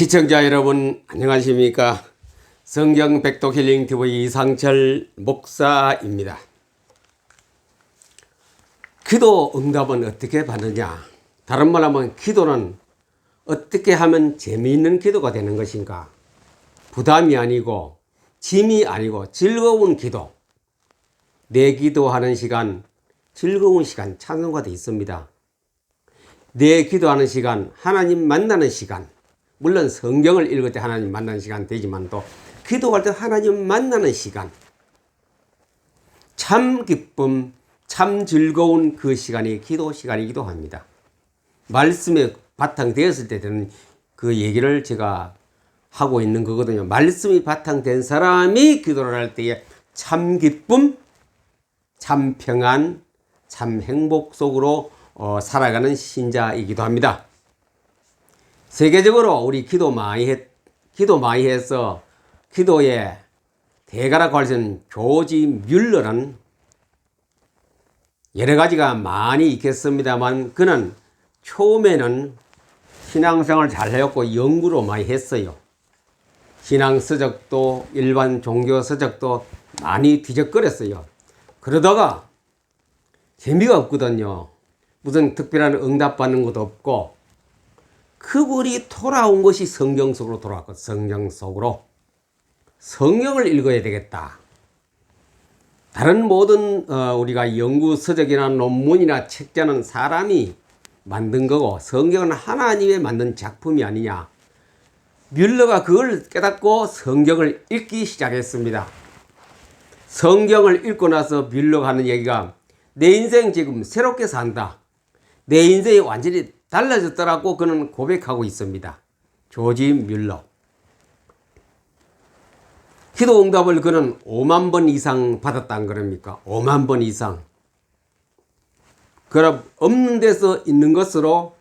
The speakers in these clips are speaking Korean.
시청자 여러분 안녕하십니까? 성경 백독 힐링 TV 이상철 목사입니다. 기도 응답은 어떻게 받느냐? 다른 말 하면 기도는 어떻게 하면 재미있는 기도가 되는 것인가? 부담이 아니고 짐이 아니고 즐거운 기도. 내 기도하는 시간, 즐거운 시간, 찬송가도 있습니다. 내 기도하는 시간, 하나님 만나는 시간. 물론 성경을 읽을 때 하나님 만나는 시간 되지만 또 기도할 때 하나님 만나는 시간. 참 기쁨, 참 즐거운 그 시간이 기도 시간이기도 합니다. 말씀에 바탕되었을 때 되는 그 얘기를 제가 하고 있는 거거든요. 말씀이 바탕된 사람이 기도를 할 때에 참 기쁨, 참 평안, 참 행복 속으로 살아가는 신자이기도 합니다. 세계적으로 우리 기도 많이 해서 기도의 대가라고 할 수 있는 조지 뮬러는 여러 가지가 많이 있겠습니다만 그는 처음에는 신앙생활을 잘 해왔고 연구로 많이 했어요. 신앙 서적도 일반 종교 서적도 많이 뒤적거렸어요. 그러다가 재미가 없거든요. 무슨 특별한 응답받는 것도 없고 그분이 돌아온 것이 성경 속으로 돌아왔고 성경 속으로 성경을 읽어야 되겠다. 다른 모든 우리가 연구 서적이나 논문이나 책자는 사람이 만든 거고 성경은 하나님의 만든 작품이 아니냐. 뮬러가 그걸 깨닫고 성경을 읽기 시작했습니다. 성경을 읽고 나서 뮬러가 하는 얘기가 내 인생 지금 새롭게 산다. 내 인생이 완전히 달라졌더라고 그는 고백하고 있습니다. 조지 뮬러. 기도 응답을 그는 5만 번 이상 받았다는 겁니까? 5만 번 이상. 그럼 없는 데서 있는 것으로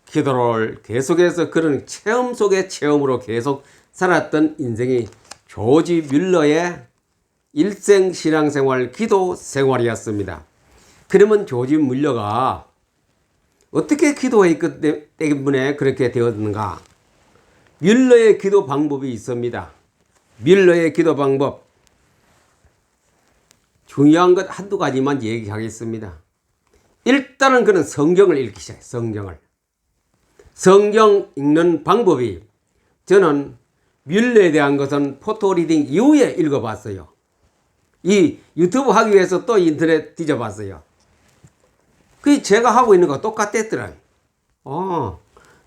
기도를 계속해서 그런 체험 속의 체험으로 계속 살았던 인생이 조지 뮬러의 일생 신앙생활 기도 생활이었습니다. 그러면 조지 뮬러가 어떻게 기도했기 때문에 그렇게 되었는가? 뮬러의 기도 방법이 있습니다. 뮬러의 기도 방법. 중요한 것 한두 가지만 얘기하겠습니다. 일단은 그는 성경을 읽기 시작해요. 성경 읽는 방법이 저는 뮬러에 대한 것은 포토리딩 이후에 읽어봤어요. 이 유튜브 하기 위해서 또 인터넷 뒤져봤어요. 그 제가 하고 있는 거 똑같았더라고요.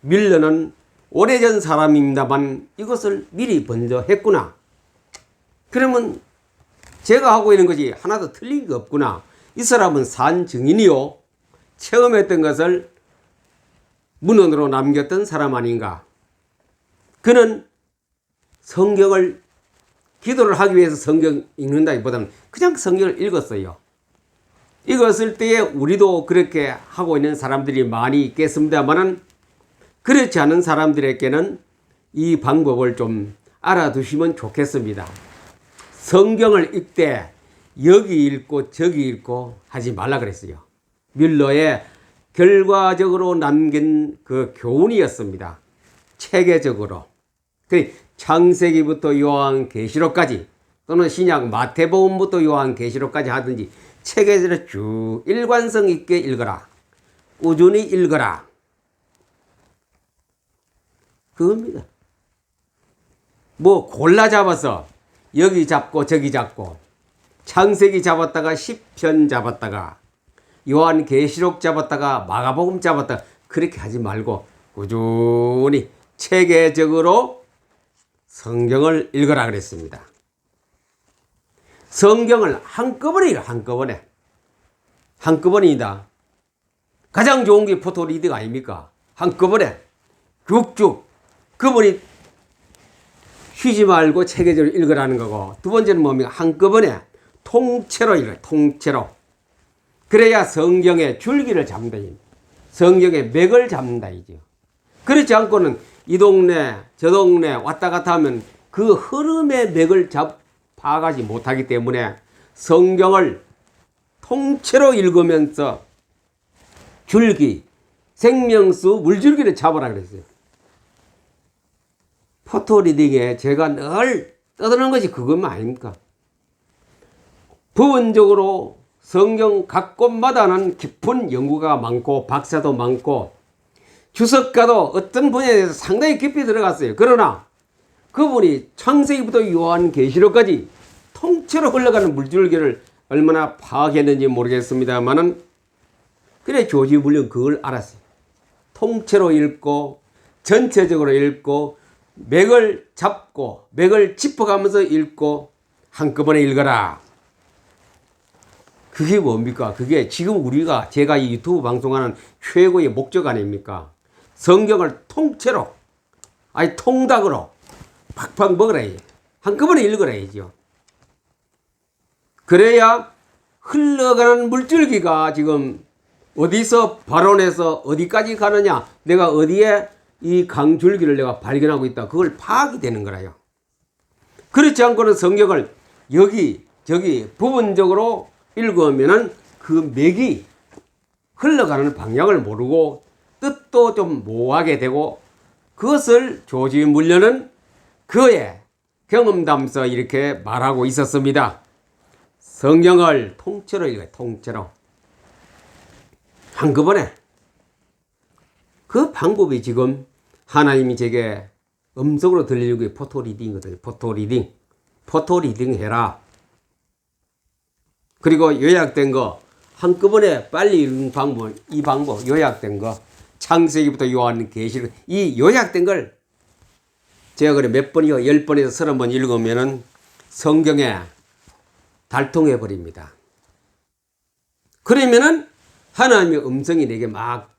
뮬러는 오래전 사람입니다만 이것을 미리 먼저 했구나. 그러면 제가 하고 있는 것이 하나도 틀린 게 없구나. 이 사람은 산 증인이요. 체험했던 것을 문헌으로 남겼던 사람 아닌가. 그는 성경을 기도를 하기 위해서 성경 읽는다기보다는 그냥 성경을 읽었어요. 읽었을 때에 우리도 그렇게 하고 있는 사람들이 많이 있겠습니다만은 그렇지 않은 사람들에게는 이 방법을 좀 알아두시면 좋겠습니다. 성경을 읽되 여기 읽고 저기 읽고 하지 말라 그랬어요. 뮬러의 결과적으로 남긴 그 교훈이었습니다. 체계적으로. 창세기부터 요한계시록까지 또는 신약 마태복음부터 요한계시록까지 하든지 체계적으로 쭉 일관성 있게 읽어라. 꾸준히 읽어라. 그겁니다. 뭐 골라 잡아서 여기 잡고 저기 잡고 창세기 잡았다가 시편 잡았다가 요한계시록 잡았다가 마가복음 잡았다가 그렇게 하지 말고 꾸준히 체계적으로 성경을 읽어라 그랬습니다. 성경을 한꺼번에 읽어. 한꺼번이다. 가장 좋은 게 포토리딩 아닙니까? 한꺼번에 쭉쭉 그분이 쉬지 말고 체계적으로 읽으라는 거고 두 번째는 뭡니까? 한꺼번에 통째로 읽어요. 통째로. 그래야 성경의 줄기를 잡는다. 성경의 맥을 잡는다. 이죠. 그렇지 않고는 이 동네 저 동네 왔다 갔다 하면 그 흐름의 맥을 파가지 못하기 때문에 성경을 통째로 읽으면서 줄기, 생명수, 물줄기를 잡으라 그랬어요. 포토리딩에 제가 늘 떠드는 것이 그것만 아닙니까? 부분적으로 성경 각 곳마다는 깊은 연구가 많고 박사도 많고 주석가도 어떤 분야에 대해서 상당히 깊이 들어갔어요. 그러나 그분이 창세기부터 요한계시록까지 통째로 흘러가는 물줄기를 얼마나 파악했는지 모르겠습니다만은 그래 조지 물론 그걸 알았어요. 통째로 읽고 전체적으로 읽고 맥을 잡고 맥을 짚어가면서 읽고 한꺼번에 읽어라. 그게 뭡니까? 그게 지금 제가 이 유튜브 방송하는 최고의 목적 아닙니까? 성경을 통째로, 아니 통닭으로 팍팍 먹으라야지. 한꺼번에 읽으라야죠. 그래야 흘러가는 물줄기가 지금 어디서 발원해서 어디까지 가느냐, 내가 어디에 이 강줄기를 내가 발견하고 있다, 그걸 파악이 되는 거라요. 그렇지 않고는 성경을 여기 저기 부분적으로 읽으면은 그 맥이 흘러가는 방향을 모르고 뜻도 좀 모호하게 되고, 그것을 조지 물려는 그의 경험담서 이렇게 말하고 있었습니다. 성경을 통째로 읽어요. 통째로. 한꺼번에. 그 방법이 지금 하나님이 제게 음성으로 들리는 게 포토리딩이거든요. 포토리딩. 포토리딩 해라. 그리고 요약된 거 한꺼번에 빨리 읽는 방법, 이 방법 요약된 거 창세기부터 요한계시록, 이 요약된 걸 제가 그래 몇 번이요, 10번에서 30번 읽으면은 성경에 달통해 버립니다. 그러면은 하나님의 음성이 내게 막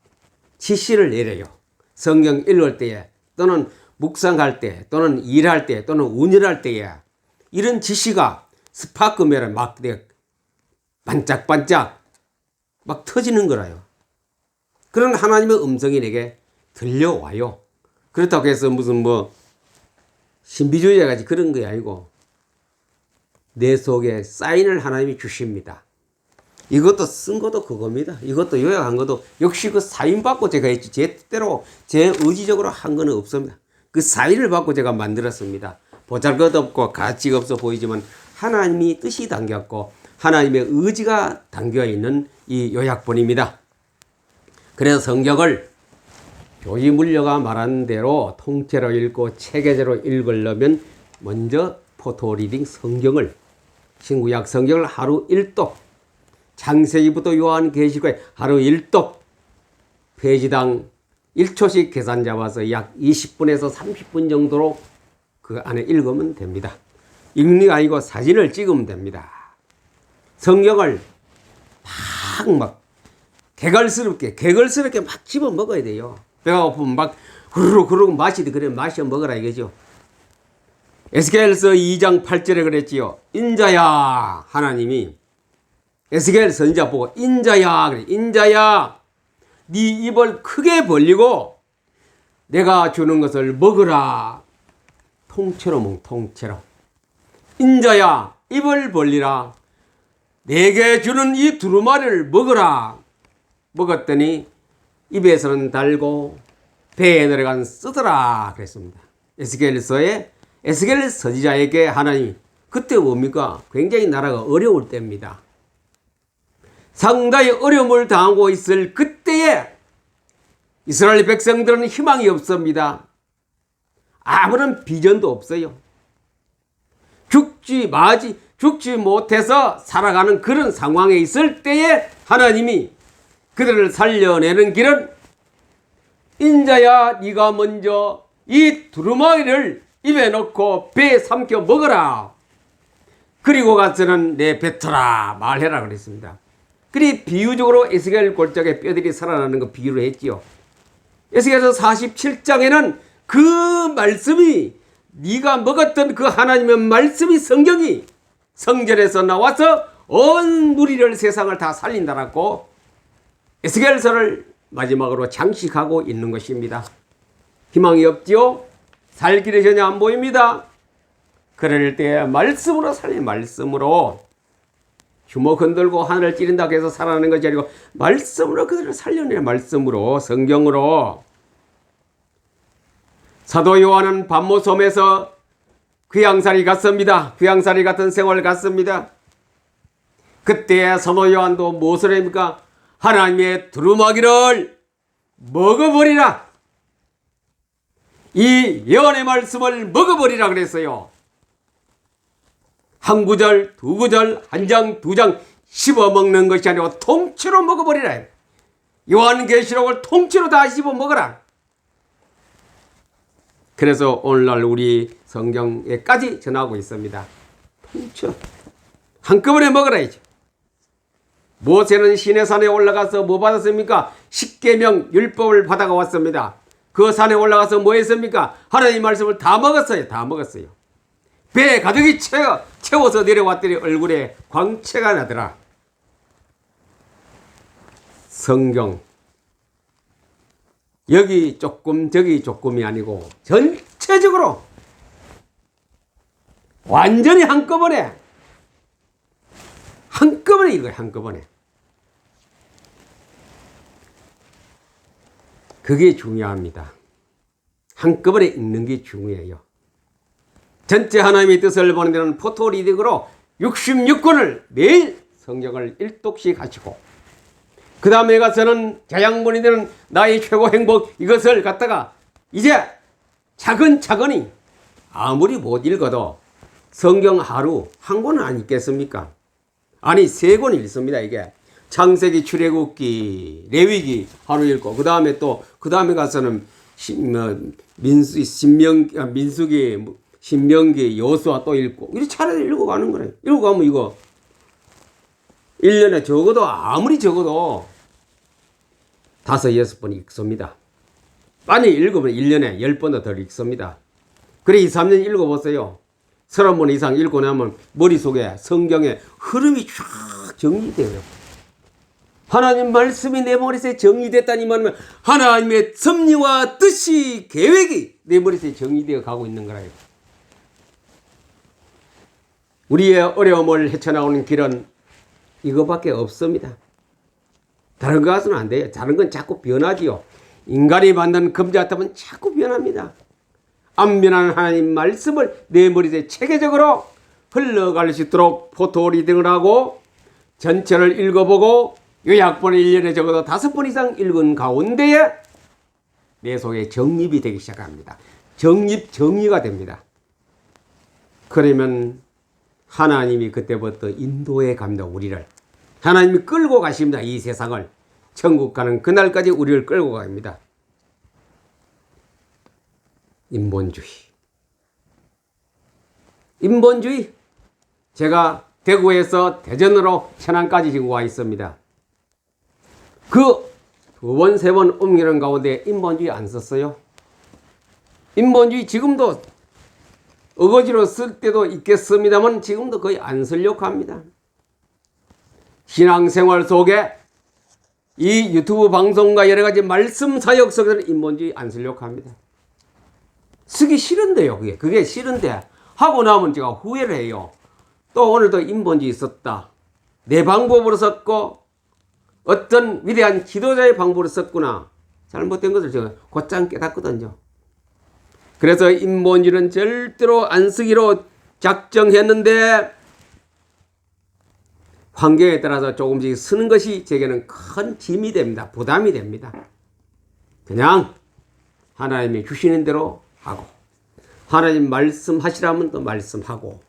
지시를 내려요. 성경 읽을 때에 또는 묵상할 때 또는 일할 때 또는 운전할 때에 이런 지시가 스파크면을 막 반짝반짝 막 터지는 거라요. 그런 하나님의 음성이 내게 들려와요. 그렇다고 해서 무슨 신비주의자 같이 그런 게 아니고 내 속에 사인을 하나님이 주십니다. 이것도 쓴 것도 그겁니다. 이것도 요약한 것도 역시 그 사인 받고 제가 했지, 제 뜻대로 제 의지적으로 한 건 없습니다. 그 사인을 받고 제가 만들었습니다. 보잘것없고 가치가 없어 보이지만 하나님이 뜻이 담겼고 하나님의 의지가 담겨 있는 이 요약본입니다. 그래서 성경을 조지 물려가 말한 대로 통째로 읽고 체계적으로 읽으려면 먼저 포토리딩 성경을, 신구약 성경을 하루 1독, 창세기부터 요한계시록에 하루 1독, 페이지당 1초씩 계산 잡아서 약 20분에서 30분 정도로 그 안에 읽으면 됩니다. 읽는 게 아니고 사진을 찍으면 됩니다. 성경을 막 개걸스럽게 막 집어 먹어야 돼요. 배가 고프면 막 후루룩 마시듯 그래 마셔 먹으라 이거죠. 에스겔서 2장 8절에 그랬지요. 인자야, 하나님이 에스겔 선지자 보고 인자야 그래. 인자야, 네 입을 크게 벌리고 내가 주는 것을 먹으라. 통째로 먹, 통째로. 인자야, 입을 벌리라. 내게 주는 이 두루마리를 먹으라. 먹었더니 입에서는 달고 배에 내려간 쓰더라 그랬습니다. 에스겔 선지자에게 하나님, 그때 뭡니까? 굉장히 나라가 어려울 때입니다. 상당히 어려움을 당하고 있을 그때에 이스라엘 백성들은 희망이 없습니다. 아무런 비전도 없어요. 죽지 못해서 살아가는 그런 상황에 있을 때에 하나님이 그들을 살려내는 길은 인자야, 네가 먼저 이 두루마리를 입에 넣고 배에 삼켜 먹어라. 그리고 가서는 내 뱉어라 말해라 그랬습니다. 그리 비유적으로 에스겔 골짜기에 뼈들이 살아나는 거 비유를 했지요. 에스겔서 47장에는 그 말씀이, 네가 먹었던 그 하나님의 말씀이, 성경이 성전에서 나와서 온 무리를, 세상을 다 살린다라고 에스겔서를 마지막으로 장식하고 있는 것입니다. 희망이 없지요? 살 길이 전혀 안 보입니다. 그럴 때 말씀으로 살린, 말씀으로 주먹 흔들고 하늘을 찌른다고 해서 살아나는 것이 아니고 말씀으로 그들을 살려내, 말씀으로, 성경으로. 사도 요한은 반모섬에서 귀양살이 갔습니다. 귀양살이 같은 생활을 갔습니다. 그때 사도 요한도 무엇을 합니까? 하나님의 두루마기를 먹어버리라. 이 예언의 말씀을 먹어버리라 그랬어요. 한 구절, 두 구절, 한 장, 두 장 씹어 먹는 것이 아니고 통째로 먹어버리라. 요한계시록을 통째로 다 씹어 먹어라. 그래서 오늘날 우리 성경에까지 전하고 있습니다. 통째로 한꺼번에 먹으라야죠. 모세는 시내산에 올라가서 뭐 받았습니까? 십계명 율법을 받아가 왔습니다. 그 산에 올라가서 뭐 했습니까? 하나님 말씀을 다 먹었어요. 다 먹었어요. 배에 가득히 채워서 내려왔더니 얼굴에 광채가 나더라. 성경 여기 조금 저기 조금이 아니고 전체적으로 완전히 한꺼번에 읽어요. 한꺼번에. 그게 중요합니다. 한꺼번에 읽는 게 중요해요. 전체 하나님의 뜻을 보는 데는 포토리딩으로 66권을 매일 성경을 1독씩 하시고 그 다음에 가서는 자양분이 되는 나의 최고 행복 이것을 갖다가 이제 차근차근히 아무리 못 읽어도 성경 하루 한 권은 안 읽겠습니까? 아니 3권 읽습니다. 이게 창세기, 출애굽기, 레위기 하루 읽고 그 다음에 또 그 다음에 가서는 민수기, 신명기, 여수와 또 읽고 이렇게 차례를 읽어가는 거예요. 읽어가면 이거 1년에 적어도 아무리 적어도 5, 6번 읽습니다. 많이 읽으면 1년에 10번도 더 읽습니다. 그래 2, 3년 읽어보세요. 30번 이상 읽고 나면 머릿속에 성경의 흐름이 쫙 정리돼요. 하나님 말씀이 내 머릿속에 정리됐다니 말하면 하나님의 섭리와 뜻이 계획이 내 머릿속에 정리되어 가고 있는 거라요. 우리의 어려움을 헤쳐나오는 길은 이거밖에 없습니다. 다른 거 가서는 안 돼요. 다른 건 자꾸 변하지요. 인간이 만든 금자탑은 자꾸 변합니다. 안 변하는 하나님 말씀을 내 머릿속에 체계적으로 흘러갈 수 있도록 포토리딩을 하고 전체를 읽어보고 요약본을 1년에 적어도 5번 이상 읽은 가운데에 내 속에 정립이 되기 시작합니다. 정리가 됩니다. 그러면 하나님이 그때부터 인도해 갑니다. 우리를. 하나님이 끌고 가십니다. 이 세상을. 천국 가는 그날까지 우리를 끌고 갑니다. 인본주의. 제가 대구에서 대전으로 천안까지 지금 와 있습니다. 그 2번, 3번 옮기는 가운데 인본주의 안 썼어요? 인본주의 지금도 어거지로 쓸 때도 있겠습니다만 지금도 거의 안 쓰려고 합니다. 신앙생활 속에 이 유튜브 방송과 여러 가지 말씀 사역 속에서는 인본주의 안 쓰려고 합니다. 쓰기 싫은데요. 그게 싫은데 하고 나면 제가 후회를 해요. 또 오늘도 인본주의 썼다. 내 방법으로 썼고 어떤 위대한 지도자의 방법으로 썼구나. 잘못된 것을 제가 곧장 깨닫거든요. 그래서 인본주의는 절대로 안 쓰기로 작정했는데 환경에 따라서 조금씩 쓰는 것이 제게는 큰 짐이 됩니다. 부담이 됩니다. 그냥 하나님이 주시는 대로 하고 하나님 말씀하시라면 또 말씀하고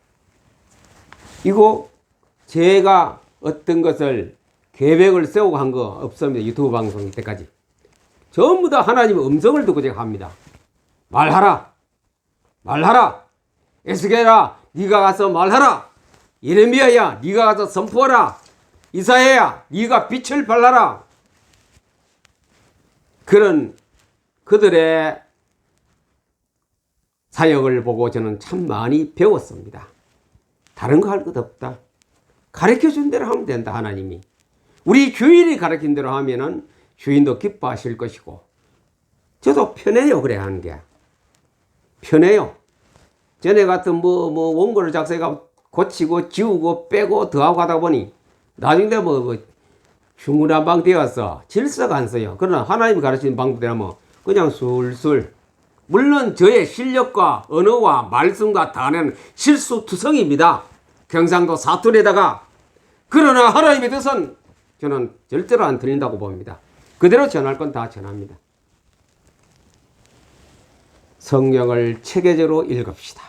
이거 제가 어떤 것을 계획을 세우고 한 거 없습니다. 유튜브 방송 때까지 전부 다 하나님의 음성을 듣고 제가 합니다. 말하라. 에스겔아 네가 가서 말하라. 예레미야야 네가 가서 선포하라. 이사야야 네가 빛을 발라라. 그런 그들의 사역을 보고 저는 참 많이 배웠습니다. 다른 거 할 것 없다. 가르쳐준 대로 하면 된다. 하나님이 우리 주인이 가르친 대로 하면은 주인도 기뻐하실 것이고 저도 편해요. 그래 하는 게 편해요. 전에 같은 원고를 작성해가 고치고 지우고 빼고 더하고 하다 보니 나중에 중구난방 되어서 질서가 안 써요. 그러나 하나님이 가르치는 방법대로 하면 그냥 술술 물론 저의 실력과 언어와 말씀과 단어는 실수투성입니다. 경상도 사투리에다가. 그러나 하나님의 뜻은 저는 절대로 안 틀린다고 봅니다. 그대로 전할 건 다 전합니다. 성경을 체계적으로 읽읍시다.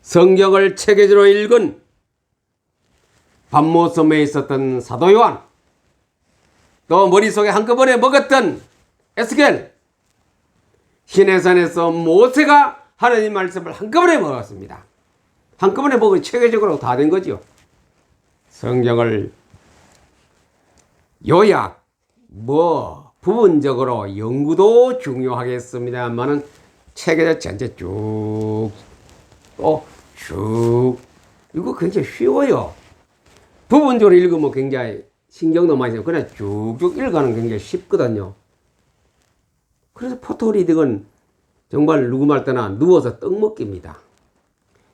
성경을 체계적으로 읽은 밤모섬에 있었던 사도 요한, 또 머릿속에 한꺼번에 먹었던 에스겔, 시내산에서 모세가 하나님 말씀을 한꺼번에 먹었습니다. 한꺼번에 먹으면 체계적으로 다 된 거죠. 성경을 요약, 부분적으로 연구도 중요하겠습니다만은 체계적 전체 쭉, 이거 굉장히 쉬워요. 부분적으로 읽으면 굉장히 신경도 많이 써요. 그냥 쭉쭉 읽어가는 게 굉장히 쉽거든요. 그래서 포토리딩은 정말 누구 말 때나 누워서 떡 먹기입니다.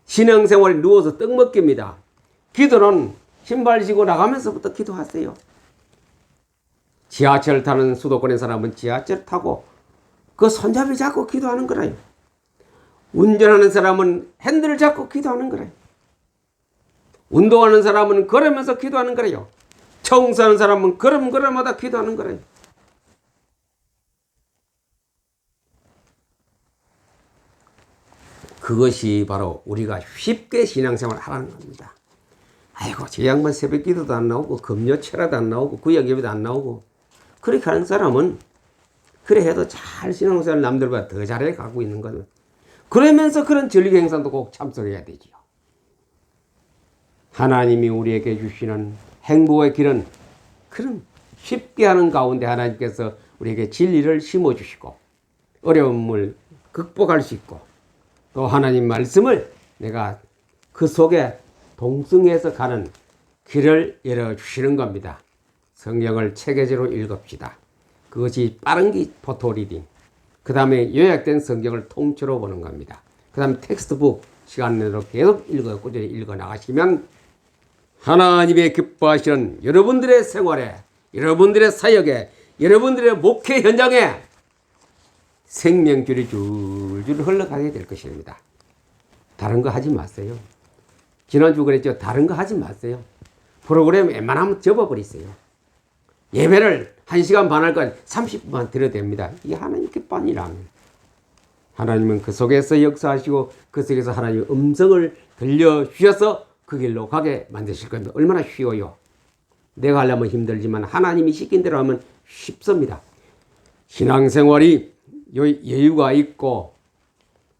신앙생활이 누워서 떡 먹기입니다. 기도는 신발 신고 나가면서부터 기도하세요. 지하철 타는 수도권의 사람은 지하철 타고 그 손잡이 잡고 기도하는 거라요. 운전하는 사람은 핸들을 잡고 기도하는 거라요. 운동하는 사람은 걸으면서 기도하는 거라요. 청소하는 사람은 걸음마다 기도하는 거라요. 그것이 바로 우리가 쉽게 신앙생활을 하라는 겁니다. 아이고, 저 양반 새벽 기도도 안 나오고 금요철야도 안 나오고 구약 예배도 안 나오고 그렇게 하는 사람은 그래 해도 잘 신앙생활 남들보다 더 잘해 가고 있는 거는, 그러면서 그런 전리 행사도 꼭 참석해야 되지요. 하나님이 우리에게 주시는 행복의 길은 그런 쉽게 하는 가운데 하나님께서 우리에게 진리를 심어주시고 어려움을 극복할 수 있고 또 하나님 말씀을 내가 그 속에 동승해서 가는 길을 열어주시는 겁니다. 성경을 체계적으로 읽읍시다. 그것이 빠른 게 포토리딩. 그 다음에 요약된 성경을 통째로 보는 겁니다. 그 다음에 텍스트북 시간 내로 계속 꾸준히 읽어 나가시면 하나님의 기뻐하시는 여러분들의 생활에, 여러분들의 사역에, 여러분들의 목회 현장에 생명줄이 줄줄 흘러가게 될 것입니다. 다른 거 하지 마세요. 지난주 그랬죠. 다른 거 하지 마세요. 프로그램 웬만하면 접어버리세요. 예배를 1시간 반 할 거 30분만 드려도 됩니다. 이게 하나님 기뻐하는 일 아니에요. 하나님은 그 속에서 역사하시고 그 속에서 하나님의 음성을 들려주셔서 그 길로 가게 만드실 겁니다. 얼마나 쉬워요. 내가 하려면 힘들지만 하나님이 시킨 대로 하면 쉽습니다. 신앙생활이 여유가 있고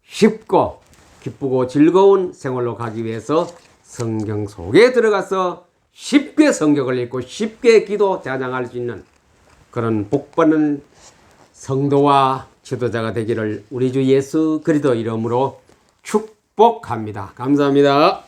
쉽고 기쁘고 즐거운 생활로 가기 위해서 성경 속에 들어가서 쉽게 성경을 읽고 쉽게 기도 찬양할 수 있는 그런 복받는 성도와 지도자가 되기를 우리 주 예수 그리스도 이름으로 축복합니다. 감사합니다.